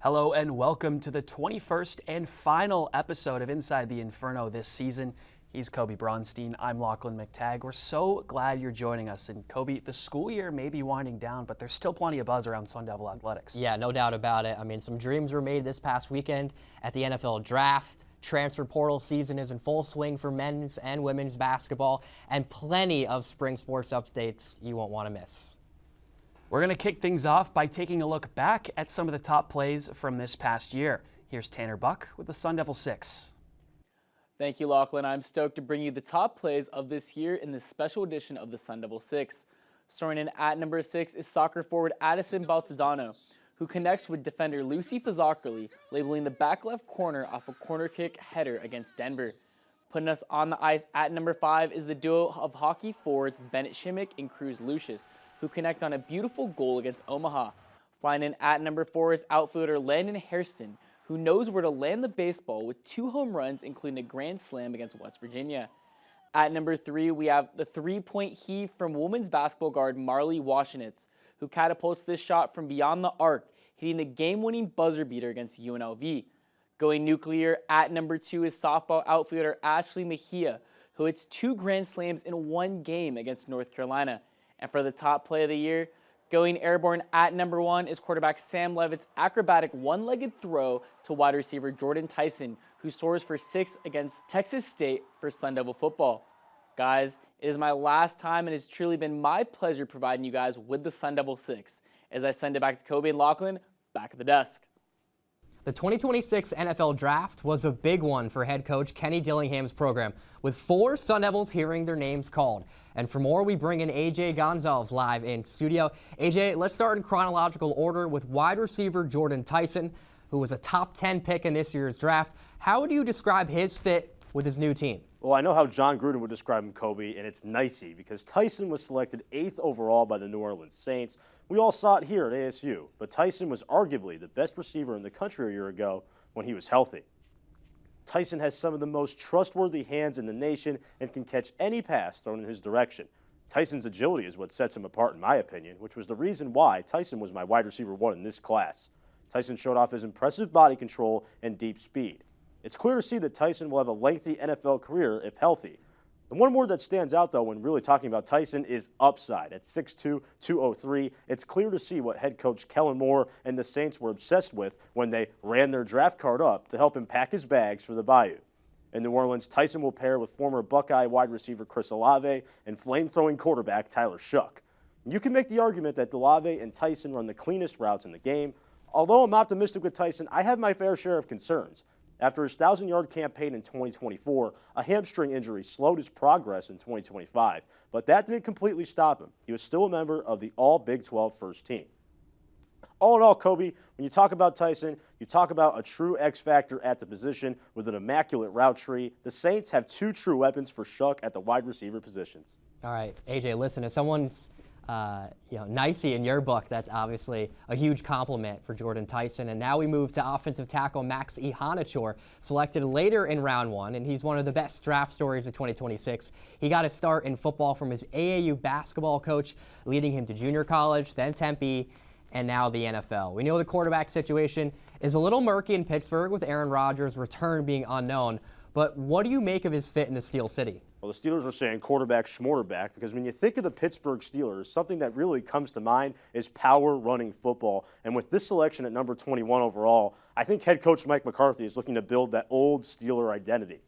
Hello and welcome to the 21st and final episode of Inside the Inferno this season. He's Kobe Bronstein. I'm Lachlan McTagg. We're so glad you're joining us. And Kobe, the school year may be winding down, but there's still plenty of buzz around Sun Devil athletics. Yeah, no doubt about it. I mean, some dreams were made this past weekend at the NFL draft. Transfer portal season is in full swing for men's and women's basketball, and plenty of spring sports updates you won't want to miss. We're going to kick things off by taking a look back at some of the top plays from this past year. Here's Tanner Buck with the Sun Devil 6. Thank you, Lachlan. I'm stoked to bring you the top plays of this year in this special edition of the Sun Devil 6. Starting in at number 6 is soccer forward Addison Baltazano, who connects with defender Lucy Fazakerly, labeling the back left corner off a corner kick header against Denver. Putting us on the ice at number 5 is the duo of hockey forwards Bennett Shimmick and Cruz Lucius, who connect on a beautiful goal against Omaha. Flying in at number 4 is outfielder Landon Hairston, who knows where to land the baseball with 2 home runs, including a grand slam against West Virginia. At number 3, we have the three-point heave from women's basketball guard Marley Washenitz, who catapults this shot from beyond the arc, hitting the game-winning buzzer beater against UNLV. Going nuclear at number 2 is softball outfielder Ashley Mejia, who hits 2 grand slams in one game against North Carolina. And for the top play of the year, going airborne at number 1 is quarterback Sam Levitt's acrobatic one-legged throw to wide receiver Jordan Tyson, who soars for 6 against Texas State for Sun Devil football. Guys, it is my last time and it's truly been my pleasure providing you guys with the Sun Devil 6. As I send it back to Kobe and Lachlan, back at the desk. The 2026 NFL Draft was a big one for head coach Kenny Dillingham's program, with 4 Sun Devils hearing their names called. And for more, we bring in AJ Gonzalez live in studio. AJ, let's start in chronological order with wide receiver Jordan Tyson, who was a top 10 pick in this year's draft. How would you describe his fit with his new team? Well, I know how John Gruden would describe him, Kobe, and it's nicey because Tyson was selected 8th overall by the New Orleans Saints. We all saw it here at ASU, but Tyson was arguably the best receiver in the country a year ago when he was healthy. Tyson has some of the most trustworthy hands in the nation and can catch any pass thrown in his direction. Tyson's agility is what sets him apart in my opinion, which was the reason why Tyson was my wide receiver 1 in this class. Tyson showed off his impressive body control and deep speed. It's clear to see that Tyson will have a lengthy NFL career if healthy. And one word that stands out, though, when really talking about Tyson is upside. At 6'2", 203, it's clear to see what head coach Kellen Moore and the Saints were obsessed with when they ran their draft card up to help him pack his bags for the Bayou. In New Orleans, Tyson will pair with former Buckeye wide receiver Chris Olave and flame-throwing quarterback Tyler Shough. You can make the argument that Olave and Tyson run the cleanest routes in the game. Although I'm optimistic with Tyson, I have my fair share of concerns. After his 1,000-yard campaign in 2024, a hamstring injury slowed his progress in 2025, but that didn't completely stop him. He was still a member of the All-Big 12 first team. All in all, Kobe, when you talk about Tyson, you talk about a true X-factor at the position with an immaculate route tree. The Saints have 2 true weapons for Shough at the wide receiver positions. All right, AJ, listen, if someone's nicey in your book, that's obviously a huge compliment for Jordan Tyson. And now we move to offensive tackle Max Ihanachor, selected later in round 1, and he's one of the best draft stories of 2026. He got his start in football from his AAU basketball coach, leading him to junior college, then Tempe, and now the NFL. We know the quarterback situation is a little murky in Pittsburgh with Aaron Rodgers' return being unknown, but what do you make of his fit in the Steel City? Well, the Steelers are saying quarterback, schmorterback, because when you think of the Pittsburgh Steelers, something that really comes to mind is power running football. And with this selection at number 21 overall, I think head coach Mike McCarthy is looking to build that old Steeler identity.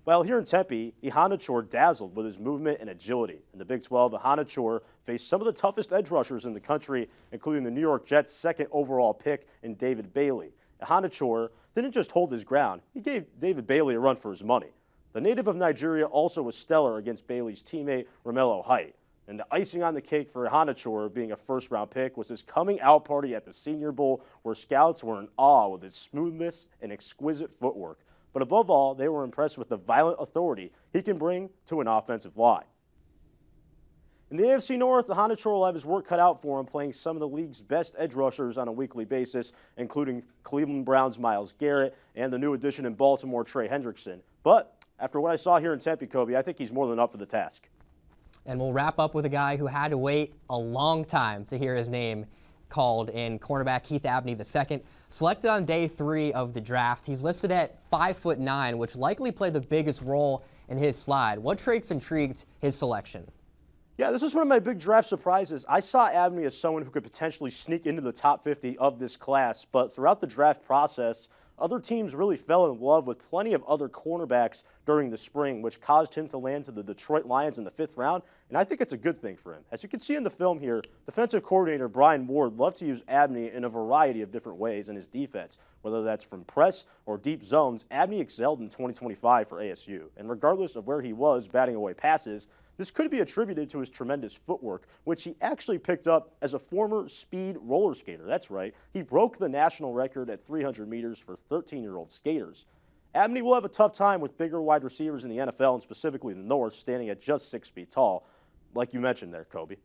Well, here in Tempe, Ihanachor dazzled with his movement and agility. In the Big 12, Ihanachor faced some of the toughest edge rushers in the country, including the New York Jets' 2nd overall pick in David Bailey. Ihanachor didn't just hold his ground, he gave David Bailey a run for his money. The native of Nigeria also was stellar against Bailey's teammate, Romello Height. And the icing on the cake for Ihanachor being a first-round pick was his coming-out party at the Senior Bowl, where scouts were in awe with his smoothness and exquisite footwork. But above all, they were impressed with the violent authority he can bring to an offensive line. In the AFC North, Ihanachor will have his work cut out for him, playing some of the league's best edge rushers on a weekly basis, including Cleveland Browns' Myles Garrett and the new addition in Baltimore, Trey Hendrickson. But after what I saw here in Tempe, Kobe, I think he's more than up for the task. And we'll wrap up with a guy who had to wait a long time to hear his name called in cornerback Keith Abney II, selected on day 3 of the draft. He's listed at 5'9", which likely played the biggest role in his slide. What traits intrigued his selection? Yeah, this is one of my big draft surprises. I saw Abney as someone who could potentially sneak into the top 50 of this class, but throughout the draft process, other teams really fell in love with plenty of other cornerbacks during the spring, which caused him to land to the Detroit Lions in the 5th round, and I think it's a good thing for him. As you can see in the film here, defensive coordinator Brian Ward loved to use Abney in a variety of different ways in his defense, whether that's from press or deep zones. Abney excelled in 2025 for ASU, and regardless of where he was batting away passes, this could be attributed to his tremendous footwork, which he actually picked up as a former speed roller skater. That's right, he broke the national record at 300 meters for 13-year-old skaters. Abney will have a tough time with bigger wide receivers in the NFL, and specifically the North, standing at just 6 feet tall, like you mentioned there, Kobe.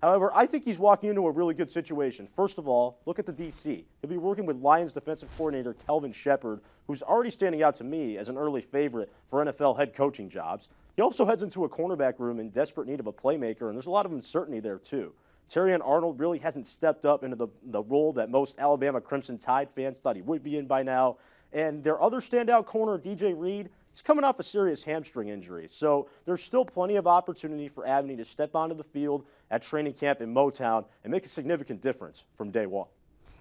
However, I think he's walking into a really good situation. First of all, look at the DC. He'll be working with Lions defensive coordinator Kelvin Shepard, who's already standing out to me as an early favorite for NFL head coaching jobs. He also heads into a cornerback room in desperate need of a playmaker, and there's a lot of uncertainty there too. Terrion Arnold really hasn't stepped up into the role that most Alabama Crimson Tide fans thought he would be in by now. And their other standout corner, DJ Reed, he's coming off a serious hamstring injury. So there's still plenty of opportunity for Abney to step onto the field at training camp in Motown and make a significant difference from day one.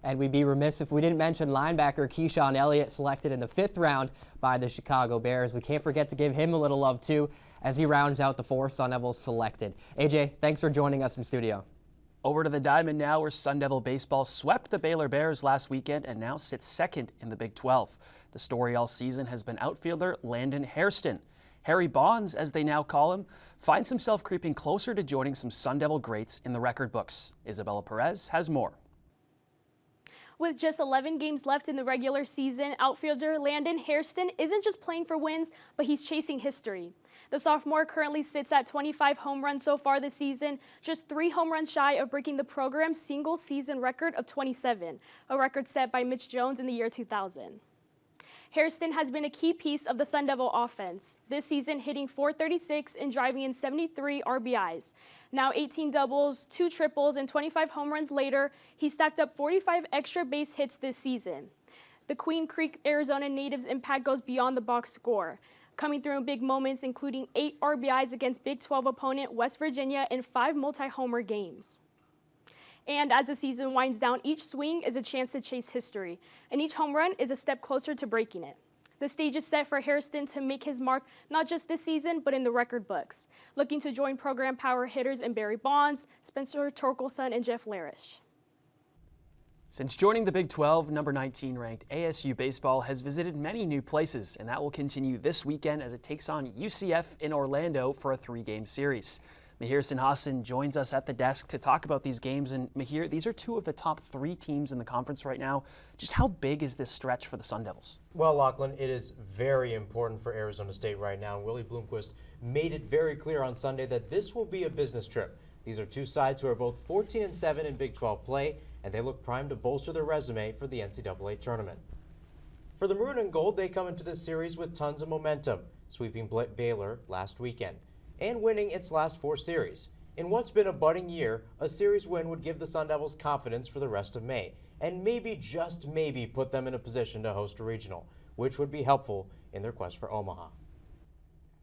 And we'd be remiss if we didn't mention linebacker Keyshawn Elliott, selected in the 5th round by the Chicago Bears. We can't forget to give him a little love, too, as he rounds out the 4 Sun Devils selected. AJ, thanks for joining us in studio. Over to the Diamond now, where Sun Devil baseball swept the Baylor Bears last weekend and now sits second in the Big 12. The story all season has been outfielder Landon Hairston. Harry Bonds, as they now call him, finds himself creeping closer to joining some Sun Devil greats in the record books. Isabella Perez has more. With just 11 games left in the regular season, outfielder Landon Hairston isn't just playing for wins, but he's chasing history. The sophomore currently sits at 25 home runs so far this season, just 3 home runs shy of breaking the program's single-season record of 27, a record set by Mitch Jones in the year 2000. Hairston has been a key piece of the Sun Devil offense, this season hitting .436 and driving in 73 RBIs. Now 18 doubles, 2 triples, and 25 home runs later, he stacked up 45 extra base hits this season. The Queen Creek, Arizona native's impact goes beyond the box score, coming through in big moments, including 8 RBIs against Big 12 opponent West Virginia in 5 multi-homer games. And as the season winds down, each swing is a chance to chase history, and each home run is a step closer to breaking it. The stage is set for Hairston to make his mark not just this season, but in the record books, looking to join program power hitters in Barry Bonds, Spencer Torkelson, and Jeff Larish. Since joining the Big 12, number 19 ranked ASU baseball has visited many new places, and that will continue this weekend as it takes on UCF in Orlando for a 3-game series. Mahir Sinhasan joins us at the desk to talk about these games. And Mahir, these are 2 of the top 3 teams in the conference right now. Just how big is this stretch for the Sun Devils? Well, Lachlan, it is very important for Arizona State right now. And Willie Bloomquist made it very clear on Sunday that this will be a business trip. These are 2 sides who are both 14-7 in Big 12 play, and they look primed to bolster their resume for the NCAA tournament. For the Maroon and Gold, they come into this series with tons of momentum, sweeping Baylor last weekend and winning its last 4 series. In what's been a budding year, a series win would give the Sun Devils confidence for the rest of May, and maybe, just maybe, put them in a position to host a regional, which would be helpful in their quest for Omaha.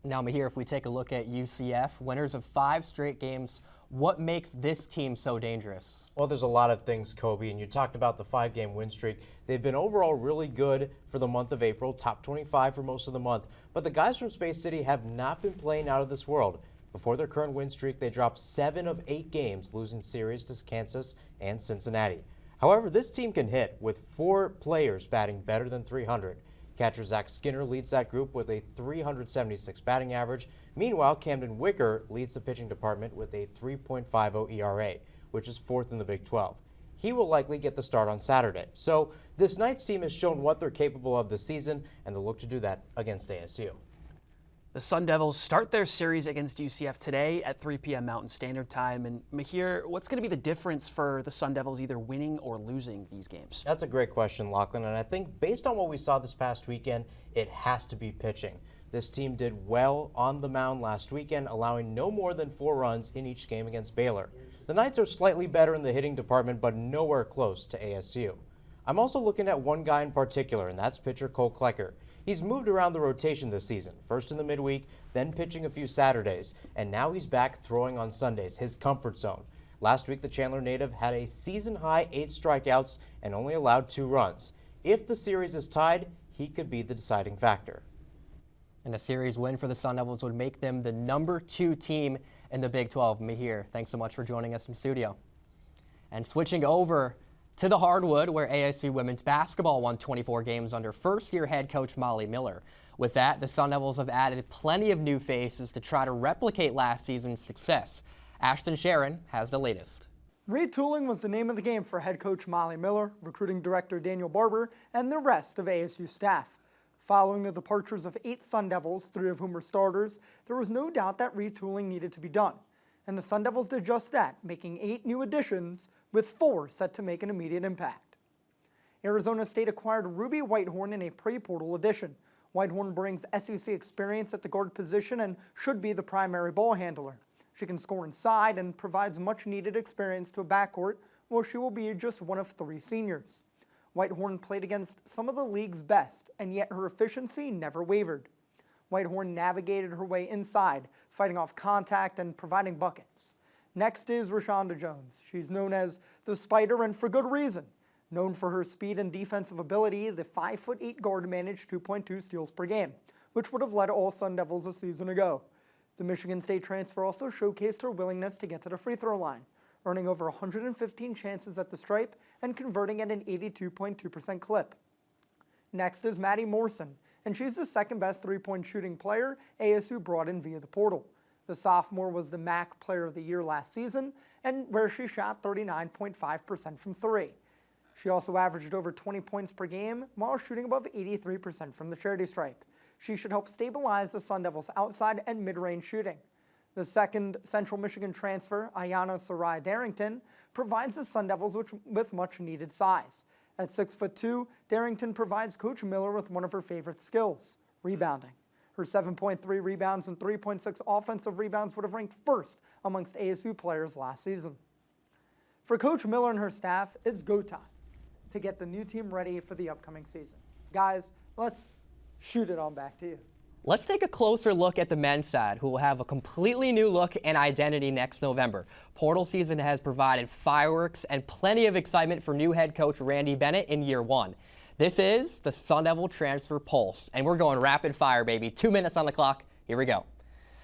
Now, Mahir, if we take a look at UCF, winners of 5 straight games, what makes this team so dangerous? Well, there's a lot of things, Kobe, and you talked about the 5-game win streak. They've been overall really good for the month of April, top 25 for most of the month, but the guys from Space City have not been playing out of this world. Before their current win streak, they dropped 7 of 8 games, losing series to Kansas and Cincinnati. However, this team can hit, with 4 players batting better than .300. Catcher Zach Skinner leads that group with a .376 batting average. Meanwhile, Camden Wicker leads the pitching department with a .350 ERA, which is 4th in the Big 12. He will likely get the start on Saturday. So this Knights team has shown what they're capable of this season, and they'll look to do that against ASU. The Sun Devils start their series against UCF today at 3 p.m. Mountain Standard Time. And Mahir, what's going to be the difference for the Sun Devils either winning or losing these games? That's a great question, Lachlan, and I think based on what we saw this past weekend, it has to be pitching. This team did well on the mound last weekend, allowing no more than 4 runs in each game against Baylor. The Knights are slightly better in the hitting department, but nowhere close to ASU. I'm also looking at one guy in particular, and that's pitcher Cole Klecker. He's moved around the rotation this season, first in the midweek, then pitching a few Saturdays, and now he's back throwing on Sundays, his comfort zone. Last week, the Chandler native had a season-high 8 strikeouts and only allowed 2 runs. If the series is tied, he could be the deciding factor. And a series win for the Sun Devils would make them the #2 team in the Big 12. Mihir, thanks so much for joining us in studio. And switching over to the hardwood, where ASU women's basketball won 24 games under first-year head coach Molly Miller. With that, the Sun Devils have added plenty of new faces to try to replicate last season's success. Ashton Sharon has the latest. Retooling was the name of the game for head coach Molly Miller, recruiting director Daniel Barber, and the rest of ASU staff. Following the departures of 8 Sun Devils, 3 of whom were starters, there was no doubt that retooling needed to be done. And the Sun Devils did just that, making 8 new additions, with 4 set to make an immediate impact. Arizona State acquired Ruby Whitehorn in a pre-portal addition. Whitehorn brings SEC experience at the guard position and should be the primary ball handler. She can score inside and provides much-needed experience to a backcourt, while she will be just one of 3 seniors. Whitehorn played against some of the league's best, and yet her efficiency never wavered. Whitehorn navigated her way inside, fighting off contact and providing buckets. Next is Rashonda Jones. She's known as the Spider, and for good reason. Known for her speed and defensive ability, the 5'8" guard managed 2.2 steals per game, which would have led all Sun Devils a season ago. The Michigan State transfer also showcased her willingness to get to the free throw line, earning over 115 chances at the stripe and converting at an 82.2% clip. Next is Maddie Morrison, and she's the second best three-point shooting player ASU brought in via the portal. The sophomore was the MAC Player of the Year last season, and where she shot 39.5% from 3. She also averaged over 20 points per game while shooting above 83% from the charity stripe. She should help stabilize the Sun Devils' outside and mid-range shooting. The second Central Michigan transfer, Ayanna Sarai Darrington, provides the Sun Devils with much-needed size. At 6'2", Darrington provides Coach Miller with one of her favorite skills, rebounding. Her 7.3 rebounds and 3.6 offensive rebounds would have ranked first amongst ASU players last season. For Coach Miller and her staff, it's go time to get the new team ready for the upcoming season. Guys, let's shoot it on back to you. Let's take a closer look at the men's side, who will have a completely new look and identity next November. Portal season has provided fireworks and plenty of excitement for new head coach Randy Bennett in year 1. This is the Sun Devil Transfer Pulse, and we're going rapid fire, baby. 2 minutes on the clock. Here we go.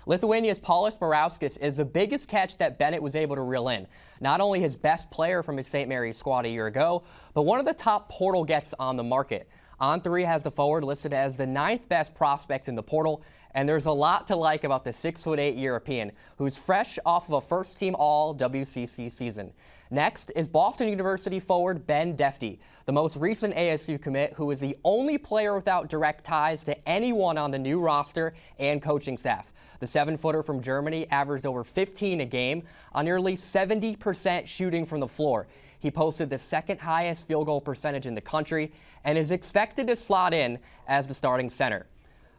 Lithuania's Paulius Morauskas is the biggest catch that Bennett was able to reel in. Not only his best player from his St. Mary's squad a year ago, but one of the top portal gets on the market. On3 has the forward listed as the 9th best prospect in the portal, and there's a lot to like about the 6'8" European, who's fresh off of a first-team All-WCC season. Next is Boston University forward Ben Defty, the most recent ASU commit, who is the only player without direct ties to anyone on the new roster and coaching staff. The 7-footer from Germany averaged over 15 a game on nearly 70% shooting from the floor. He posted the 2nd highest field goal percentage in the country and is expected to slot in as the starting center.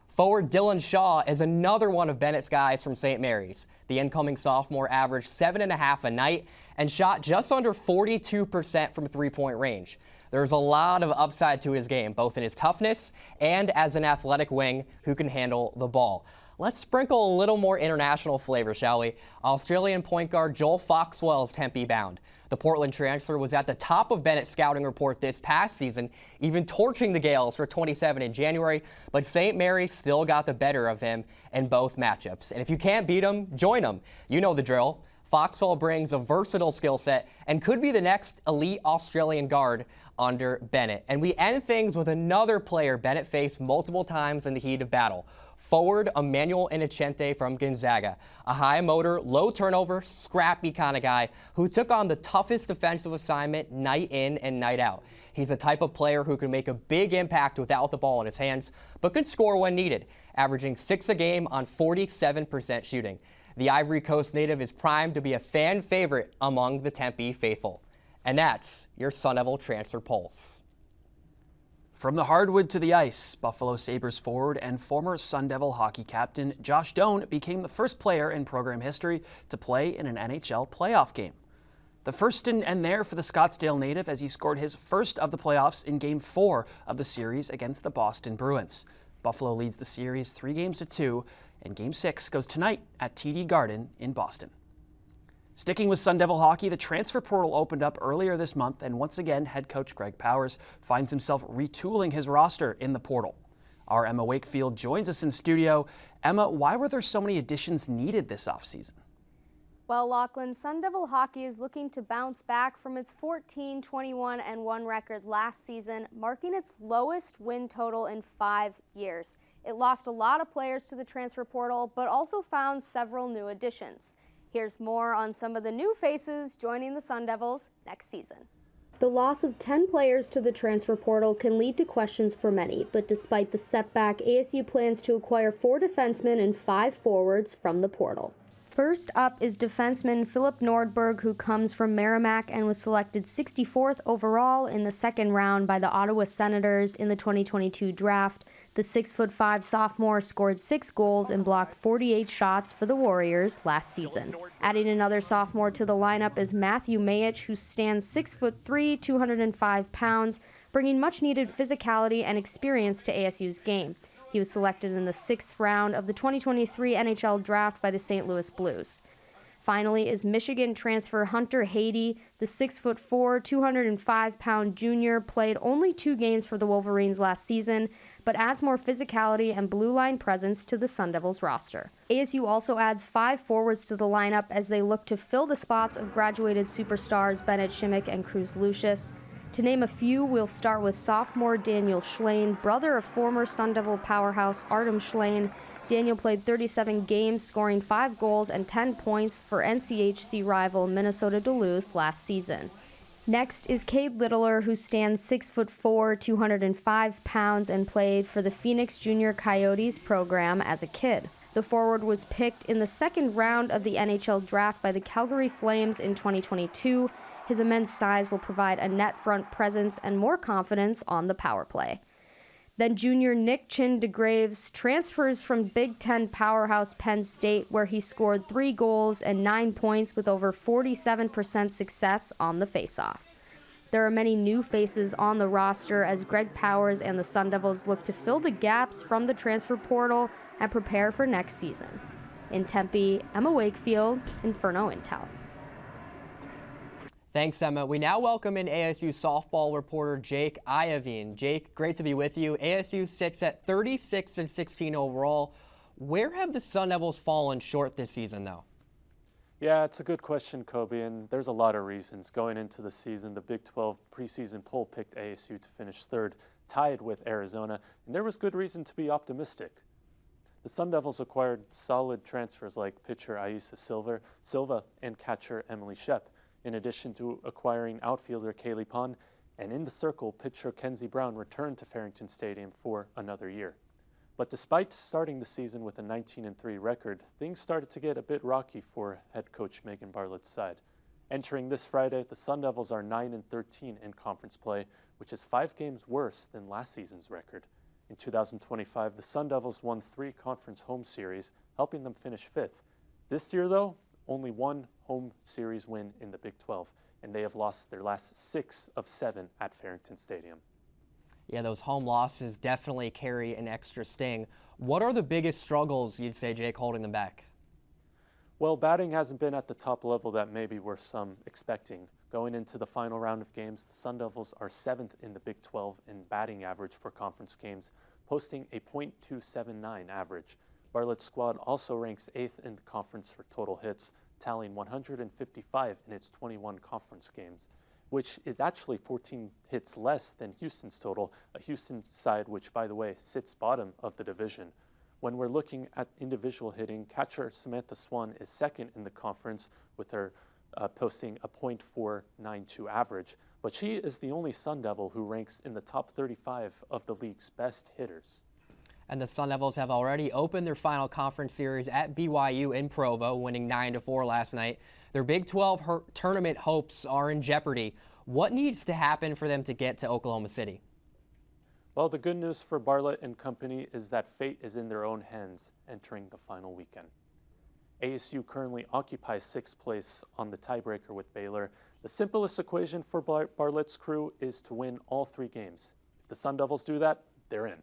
Forward Dylan Shaw is another one of Bennett's guys from St. Mary's. The incoming sophomore averaged 7.5 a night and shot just under 42% from three-point range. There's a lot of upside to his game, both in his toughness and as an athletic wing who can handle the ball. Let's sprinkle a little more international flavor, shall we? Australian point guard Joel Foxwell is Tempe bound. The Portland transfer was at the top of Bennett's scouting report this past season, even torching the Gales for 27 in January, but St. Mary's still got the better of him in both matchups. And if you can't beat him, join him. You know the drill. Foxwell brings a versatile skill set and could be the next elite Australian guard under Bennett. And we end things with another player Bennett faced multiple times in the heat of battle. Forward Emmanuel Innocente from Gonzaga, a high motor, low turnover, scrappy kind of guy who took on the toughest defensive assignment night in and night out. He's a type of player who can make a big impact without the ball in his hands, but can score when needed, averaging 6 a game on 47% shooting. The Ivory Coast native is primed to be a fan favorite among the Tempe faithful. And that's your Sun Devil Transfer Pulse. From the hardwood to the ice, Buffalo Sabres forward and former Sun Devil hockey captain Josh Doan became the first player in program history to play in an NHL playoff game. The first and there for the Scottsdale native as he scored his first of the playoffs in Game 4 of the series against the Boston Bruins. Buffalo leads the series 3-2, and Game 6 goes tonight at TD Garden in Boston. Sticking with Sun Devil hockey, the transfer portal opened up earlier this month, and once again, head coach Greg Powers finds himself retooling his roster in the portal. Our Emma Wakefield joins us in studio. Emma, why were there so many additions needed this offseason? Well, Lachlan, Sun Devil hockey is looking to bounce back from its 14-21-1 record last season, marking its lowest win total in 5 years. It lost a lot of players to the transfer portal, but also found several new additions. Here's more on some of the new faces joining the Sun Devils next season. The loss of 10 players to the transfer portal can lead to questions for many, but despite the setback, ASU plans to acquire 4 defensemen and 5 forwards from the portal. First up is defenseman Philip Nordberg, who comes from Merrimack and was selected 64th overall in the second round by the Ottawa Senators in the 2022 draft. The 6'5" sophomore scored 6 goals and blocked 48 shots for the Warriors last season. Adding another sophomore to the lineup is Matthew Mayich, who stands 6'3", 205 pounds, bringing much-needed physicality and experience to ASU's game. He was selected in the 6th round of the 2023 NHL draft by the St. Louis Blues. Finally is Michigan transfer Hunter Haiti. The 6'4", 205-pound junior played only 2 games for the Wolverines last season, but adds more physicality and blue line presence to the Sun Devils roster. ASU also adds 5 forwards to the lineup as they look to fill the spots of graduated superstars Bennett Shimmick and Cruz Lucius. To name a few, we'll start with sophomore Daniel Schlane, brother of former Sun Devil powerhouse Artem Schlane. Daniel played 37 games, scoring 5 goals and 10 points for NCHC rival Minnesota Duluth last season. Next is Cade Littler, who stands 6'4", 205 pounds, and played for the Phoenix Junior Coyotes program as a kid. The forward was picked in the 2nd round of the NHL draft by the Calgary Flames in 2022. His immense size will provide a net front presence and more confidence on the power play. Then junior Nick Chin DeGraves transfers from Big Ten powerhouse Penn State, where he scored 3 goals and 9 points with over 47% success on the faceoff. There are many new faces on the roster as Greg Powers and the Sun Devils look to fill the gaps from the transfer portal and prepare for next season. In Tempe, Emma Wakefield, Inferno Intel. Thanks, Emma. We now welcome in ASU softball reporter Jake Iovine. Jake, great to be with you. ASU sits at 36-16 overall. Where have the Sun Devils fallen short this season, though? Yeah, it's a good question, Kobe, and there's a lot of reasons. Going into the season, the Big 12 preseason poll picked ASU to finish 3rd, tied with Arizona, and there was good reason to be optimistic. The Sun Devils acquired solid transfers like pitcher Aisa Silva and catcher Emily Shep, in addition to acquiring outfielder Kaylee Pond, and in the circle, pitcher Kenzie Brown returned to Farrington Stadium for another year. But despite starting the season with a 19-3 record, things started to get a bit rocky for head coach Megan Bartlett's side. Entering this Friday, the Sun Devils are 9-13 in conference play, which is 5 games worse than last season's record. In 2025, the Sun Devils won 3 conference home series, helping them finish 5th. This year, though, only 1 home series win in the Big 12, and they have lost their last 6 of 7 at Farrington Stadium. Yeah, those home losses definitely carry an extra sting. What are the biggest struggles, you'd say, Jake, holding them back? Well, batting hasn't been at the top level that maybe were some expecting. Going into the final round of games, the Sun Devils are 7th in the Big 12 in batting average for conference games, posting a .279 average. Bartlett's squad also ranks 8th in the conference for total hits, tallying 155 in its 21 conference games, which is actually 14 hits less than Houston's total, a Houston side which, by the way, sits bottom of the division. When we're looking at individual hitting, catcher Samantha Swan is 2nd in the conference with her posting a .492 average, but she is the only Sun Devil who ranks in the top 35 of the league's best hitters. And the Sun Devils have already opened their final conference series at BYU in Provo, winning 9-4 last night. Their Big 12 tournament hopes are in jeopardy. What needs to happen for them to get to Oklahoma City? Well, the good news for Bartlett and company is that fate is in their own hands entering the final weekend. ASU currently occupies 6th place on the tiebreaker with Baylor. The simplest equation for Bartlett's crew is to win all 3 games. If the Sun Devils do that, they're in.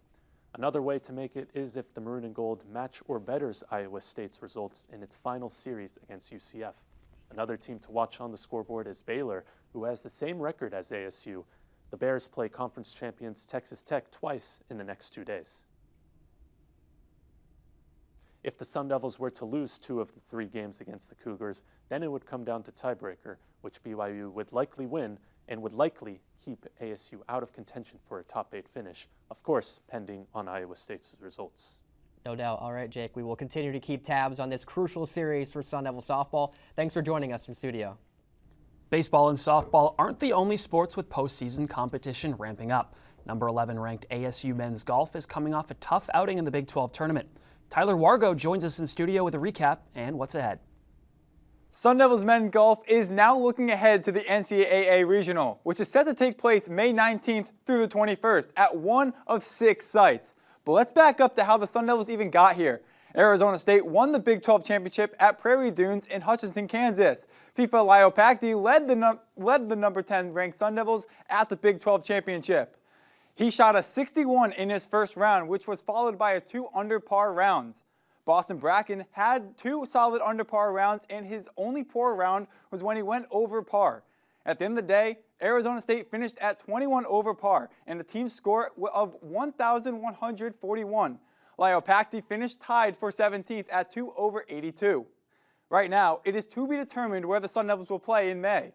Another way to make it is if the Maroon and Gold match or betters Iowa State's results in its final series against UCF. Another team to watch on the scoreboard is Baylor, who has the same record as ASU. The Bears play conference champions Texas Tech twice in the next 2 days. If the Sun Devils were to lose 2 of the 3 games against the Cougars, then it would come down to tiebreaker, which BYU would likely win and would likely keep ASU out of contention for a top 8 finish, of course, pending on Iowa State's results. No doubt. All right, Jake, we will continue to keep tabs on this crucial series for Sun Devil softball. Thanks for joining us in studio. Baseball and softball aren't the only sports with postseason competition ramping up. Number 11 ranked ASU men's golf is coming off a tough outing in the Big 12 tournament. Tyler Wargo joins us in studio with a recap and what's ahead. Sun Devils men's golf is now looking ahead to the NCAA Regional, which is set to take place May 19th through the 21st at one of 6 sites. But let's back up to how the Sun Devils even got here. Arizona State won the Big 12 championship at Prairie Dunes in Hutchinson, Kansas. FIFA Liopakdi led the number 10 ranked Sun Devils at the Big 12 championship. He shot a 61 in his first round, which was followed by a 2 under par rounds. Boston Bracken had 2 solid under par rounds, and his only poor round was when he went over par. At the end of the day, Arizona State finished at 21 over par, and the team score of 1,141. Liopakdi finished tied for 17th at 2 over 82. Right now, it is to be determined where the Sun Devils will play in May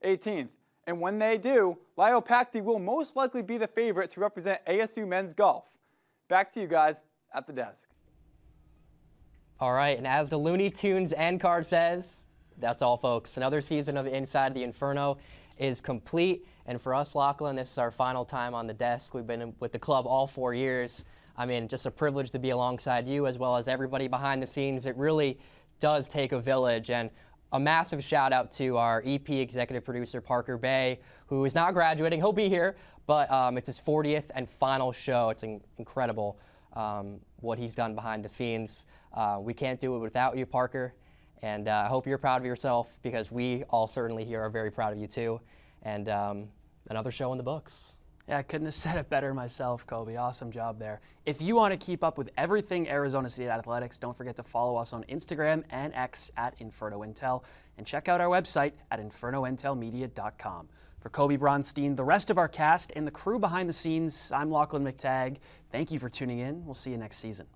18th. And when they do, Liopakdi will most likely be the favorite to represent ASU men's golf. Back to you guys at the desk. All right, and as the Looney Tunes end card says, that's all, folks. Another season of Inside the Inferno is complete. And for us, Lachlan, this is our final time on the desk. We've been with the club all 4 years. I mean, just a privilege to be alongside you as well as everybody behind the scenes. It really does take a village. And a massive shout out to our EP executive producer, Parker Bay, who is not graduating. He'll be here, but it's his 40th and final show. It's incredible what he's done behind the scenes. We can't do it without you, Parker. And I hope you're proud of yourself, because we all certainly here are very proud of you too. And another show in the books. Yeah, I couldn't have said it better myself, Kobe. Awesome job there. If you want to keep up with everything Arizona State Athletics, don't forget to follow us on Instagram and X at Inferno Intel, and check out our website at infernointelmedia.com. For Kobe Bronstein, the rest of our cast, and the crew behind the scenes, I'm Lachlan McTagg. Thank you for tuning in. We'll see you next season.